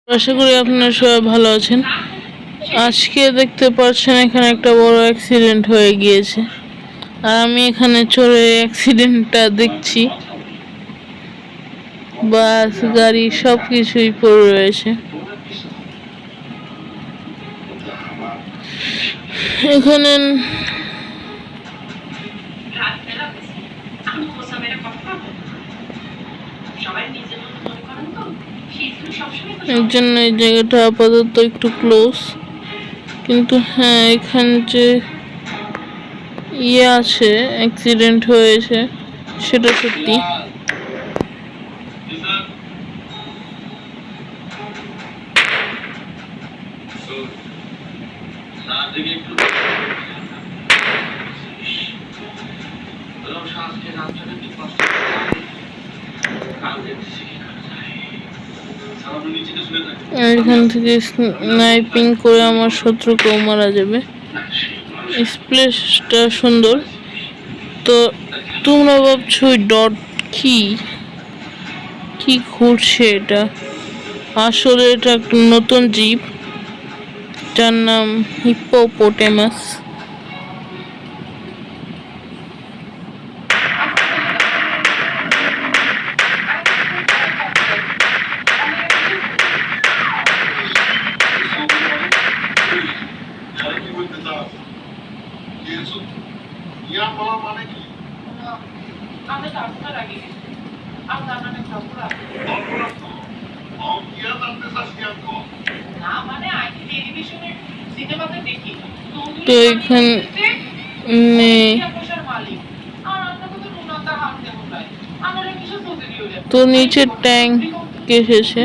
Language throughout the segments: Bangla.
আশা করি আপনারা সবাই ভালো আছেন। আজকে দেখতে পাচ্ছেন এখানে একটা বড় অ্যাক্সিডেন্ট হয়ে গিয়েছে, আর আমি এখানে চড়ে অ্যাক্সিডেন্টটা দেখছি। বাস গাড়ি সব কিছুই পড়ে রয়েছে। এখানে এর জন্য এই জায়গাটা আপাতত একটু ক্লোজ, কিন্তু হ্যাঁ এখানে যে আছে অ্যাক্সিডেন্ট হয়েছে সেটা সত্যি। এখান থেকে স্নাইপিং করে আমার শত্রুকেও মারা যাবে। প্লেসটা সুন্দর। তো তোমরা ভাবছো ডট কি কি ঘুরছে এটা? আসলে এটা একটা নতুন জিপ, যার নাম হিপ্পোপটেমাস। তো এখানে তো নিচে ট্যাঙ্ক এসেছে।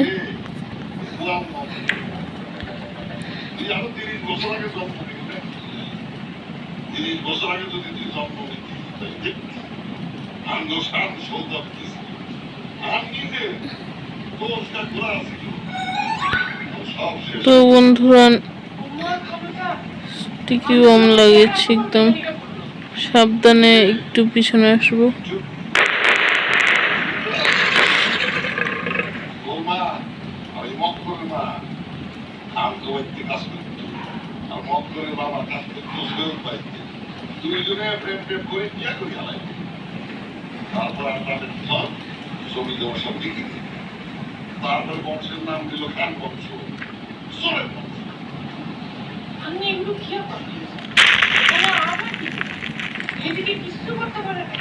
তো বন্ধুরা স্টিকি বম লাগিয়েছি, একদম সাবধানে একটু পিছনে আসবো। তারপরে বংশের নাম দিল খান বংশ। আমি এগুলো খেয়ে পাচ্ছি এদিকে কিছু করতে পারে না।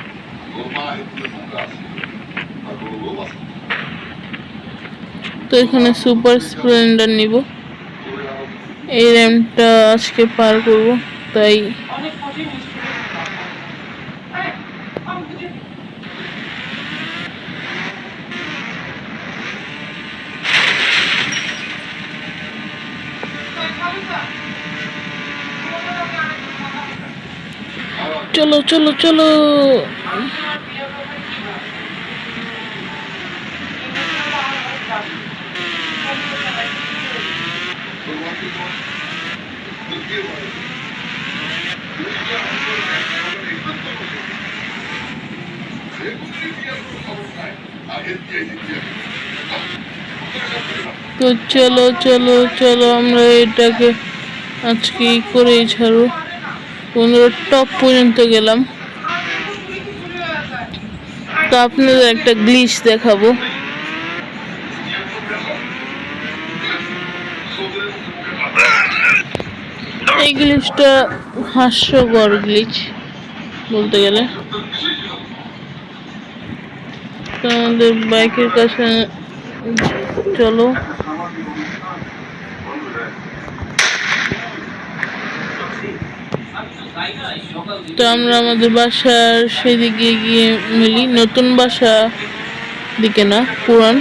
তো এখানে সুপার স্প্লেন্ডার নিব, এই র্যাম্পটা আজকে পার করব, তাই চলো চলো চলো। তো চলো চলো চলো, আমরা এটাকে আজকে করেই ছাড়বো। বন্ধুরা টপ পর্যন্ত গেলাম, তো আপনাদের একটা গ্লিচ দেখাবো। এই গ্লিচটা হাস্যকর গ্লিচ বলতে গেলে। তো আমাদের বাইকের কাছে চলো। তো আমরা আমাদের বাসার সেদিকে গিয়ে মিলি, নতুন বাসা দিকে না, পুরান।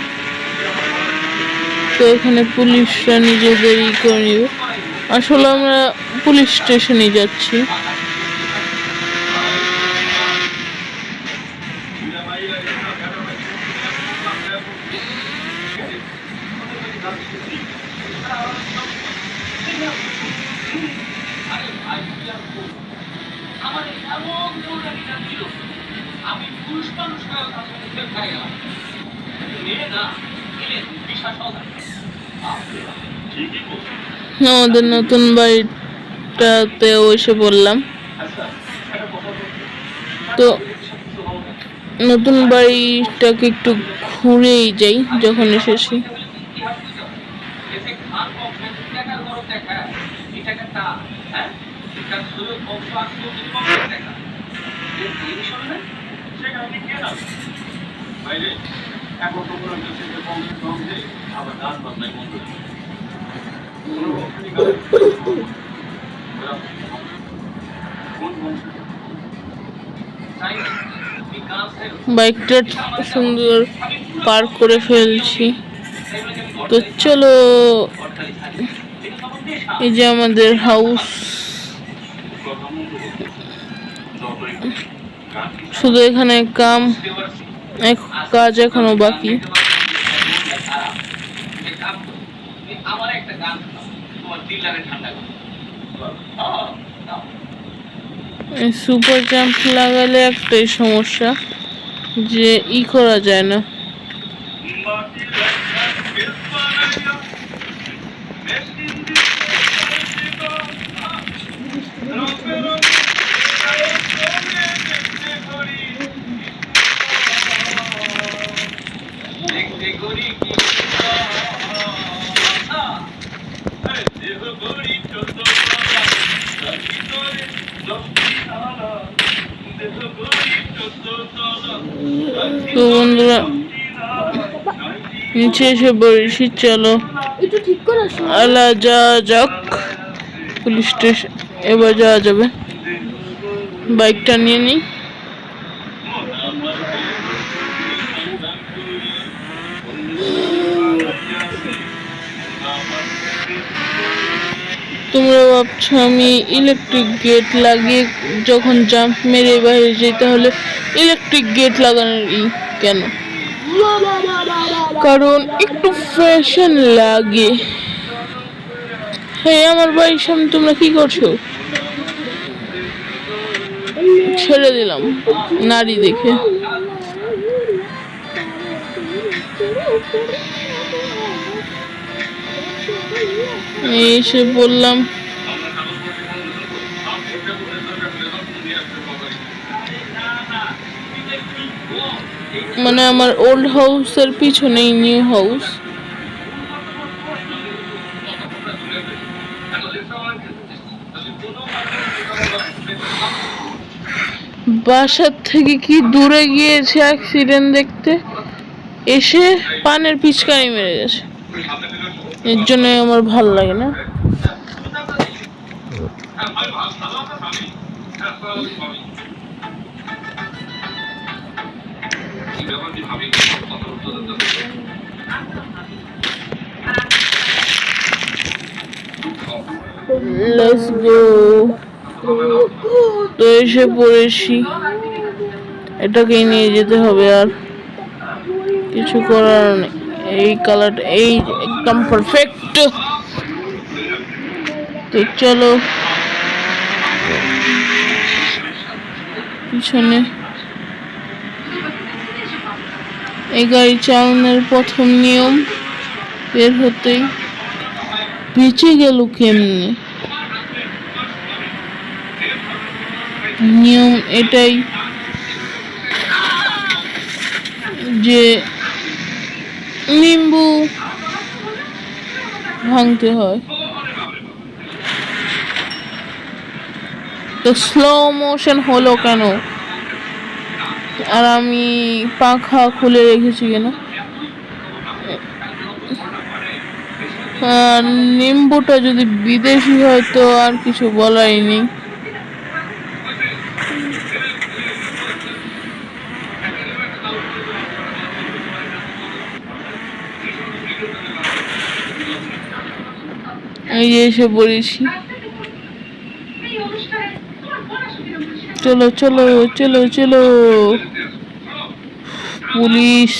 তো এখানে পুলিশরা নিজেদেরই করে নিবে। আসলে আমরা পুলিশ স্টেশনে যাচ্ছি। আমি পুরুষ মানুষ হয়ে গেলাম। আমাদের নতুন বাড়িটাতেও এসে বললাম। তো নতুন বাড়িটাকে একটু ঘুরেই যাই যখন এসেছি। বাইকটা সুন্দর পার্ক করে ফেলছি। তো চলো, এই যে আমাদের হাউস। শুধু এখানে কাজ এখনো বাকি। সুপার জাম্প লাগালে একটাই সমস্যা, যে করা যায় না। তো বন্ধুরা, নিচে এসে বলেছি, চলো আলা যাক পুলিশ স্টেশন। এবার যাওয়া যাবে। বাইকটা নিয়ে নিই। তোমরা ভাবছো আমি ইলেকট্রিক গেট লাগিয়ে যখন জাম্প মেরে বাইরে যাই তাহলে ইলেকট্রিক গেট লাগানোর কেন? কারণ একটু ফ্যাশন লাগে। হ্যাঁ, আমার বাড়ির সামনে তোমরা কি করছো? ছেড়ে দিলাম নারী দেখে। এসে বললাম, মানে আমার ওল্ড হাউসের পিছনেই নিউ হাউস। বাসার থেকে কি দূরে গিয়েছে অ্যাক্সিডেন্ট দেখতে, এসে পানের পিচকারি মেরে গেছে। এর জন্য আমার ভালো লাগে না। Let's go. তো এসে পড়েছি, এটাকে নিয়ে যেতে হবে, আর কিছু করার নেই। এই কালারটা এই একদম পারফেক্ট। তো চলো, পিছনে এই গাড়ি চালানোর প্রথম নিয়ম বের হতেই বেঁচে গেল কেমনে। নিয়ম এটাই যে নিম্বু ভাঙতে হয়। তো স্লো মোশন হলো কেন? আর আমি পাখা খুলে রেখেছি কেন? নিম্বুটা যদি বিদেশি হয় তো আর কিছু বলাই নেই। এই যে এসে পড়েছি। চলো চলো চলো চলো, পুলিশ।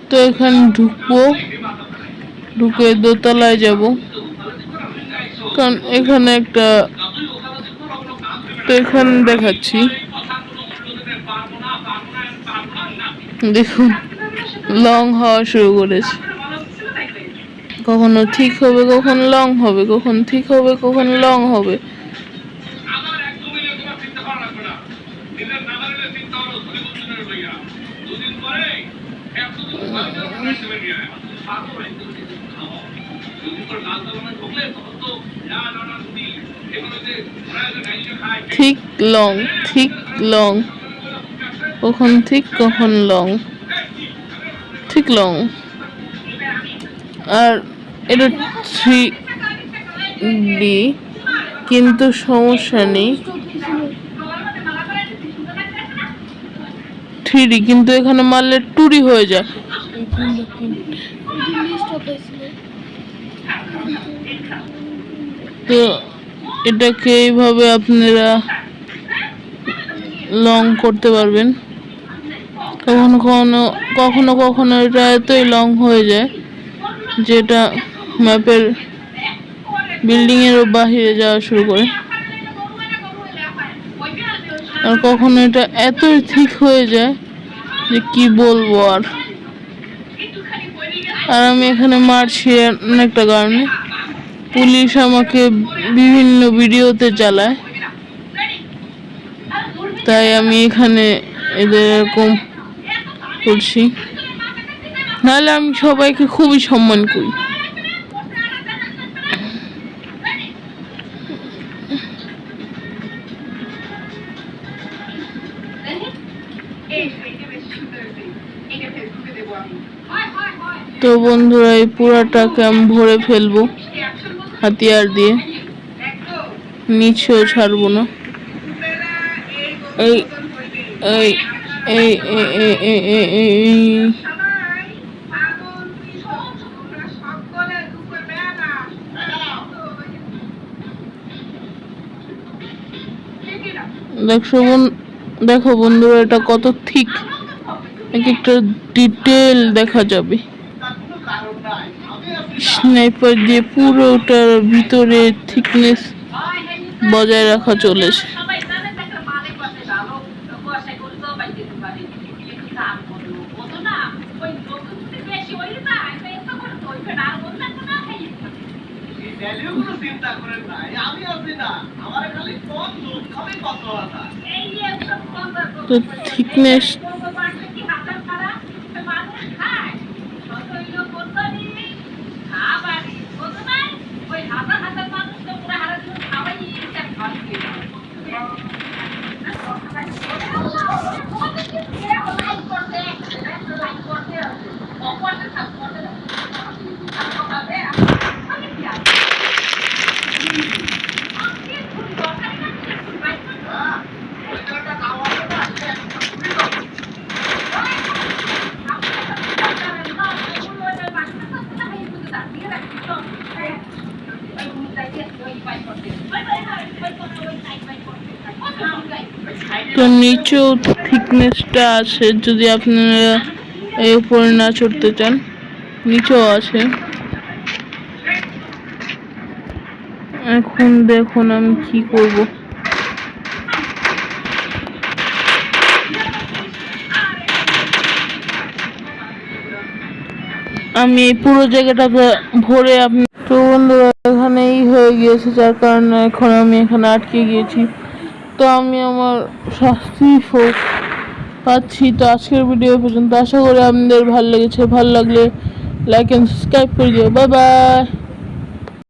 তো এখানে ঢুকবো, ঢুকে দোতলায় যাব, কারণ এখানে একটা, তো এখানে দেখাচ্ছি, দেখুন লং হওয়া শুরু করেছে। কখনো ঠিক হবে, কখনো লং হবে, কখন ঠিক হবে, কখন লং হবে। ঠিক লং, ঠিক লং, কখন ঠিক কখন লং, ঠিক লং। আর এটা 3D, কিন্তু সমস্যা নেই, 3D কিন্তু এখানে মারলে 2D হয়ে যায়। তো এটাকে এইভাবে আপনারা লং করতে পারবেন। কখনো কখনো কখনো কখনো এটা এতই লং হয়ে যায় যেটা ম্যাপের বিল্ডিং এরও বাহিরে যাওয়া শুরু করে। আর কখনো এটা এতই ঠিক হয়ে যায় যে কি বলবো আর। আর আমি এখানে মারছি অনেকটা কারণে, পুলিশ আমাকে বিভিন্ন ভিডিওতে চালায়, তাই আমি এখানে এদের এরকম করছি, নাহলে আমি সবাইকে খুবই সম্মান করি। তো বন্ধুরা, এই পুরাটাকে আমি ভরে ফেলবো হাতিয়ার দিয়ে, নিচেও ছাড়বো না। এই এই এই দেখো বন্ধুরা, এটা কত ঠিক, এক একটা ডিটেল দেখা যাবে। স্নাইপার দিয়ে পুরোটার ভিতরে থিকনেস বজায় রাখা চলেছে। তো থিকনেস তো নিচেও থিকনেসটা আছে, যদি আপনারা এই উপরে না চড়তে চান, নিচেও আছে। এখন দেখুন আমি কি করব। আমি এই পুরো জায়গাটাকে ভরে আপনি, তো বন্ধুরা এখানেই হয়ে গিয়েছে, যার কারণে এখন আমি এখানে আটকে গিয়েছি। তো আমি আমার শাস্তি পাচ্ছি। তো আজকের ভিডিও পর্যন্ত, আশা করি আপনাদের ভালো লেগেছে। ভালো লাগলে লাইক এন্ড সাবস্ক্রাইব করে দিও। Bye bye.